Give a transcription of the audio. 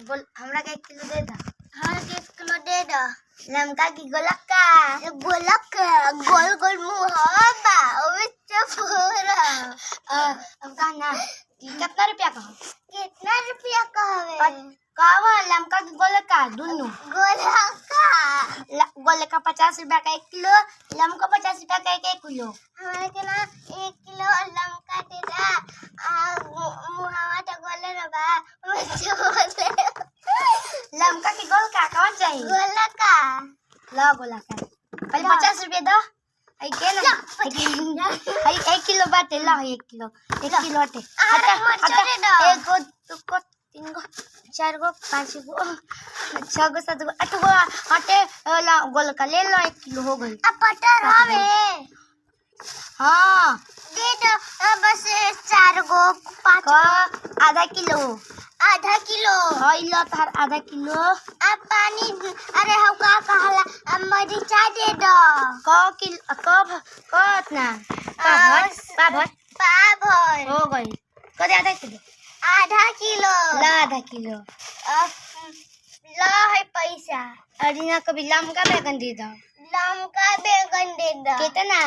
बोल हमरा के 1 किलो दे दा। हाँ 1 किलो दे दो। लमका की गोलक्का गोलक गोल गोल मुंह बा ओमे चपोरा। अब कहना कितना रुपया का कितना रुपया का हवे? कावा लमका की गोलक्का दुनु गोलका गोलक्का 50 रुपया का 1 किलो, लमका 50 रुपया का 1 किलो। हमारे के ना 1 किलो लमका दे दा। मुहावा तो गोले ना बा ओमे चपोरा। लमका की गोलक्का कौन चाहिए? गोलका ला गोलक्का पहले 50 रुपया दो। आई के ना आई 1 किलो बाटे ला 1 किलो बाटे। एक गो दो गो 3 गो 4 गो 5 गो 6 गो 7 गो 8 गो हटे ला गोलक्का ले लो 1 किलो हो गई। अब बटर हवे हाँ दे दो। बस 4 गो 5 का आधा किलो हई लो तार आधा किलो। अब पानी अरे हम का कहला अब मरीचा दे दो। कब ना पाभर हो गई कदे आधा किलो आधा किलो ला आधा किलो। अब ला है पैसा। अरे ना कभी लमका बैगन दे दो। लमका बैंगन दे दो। कितना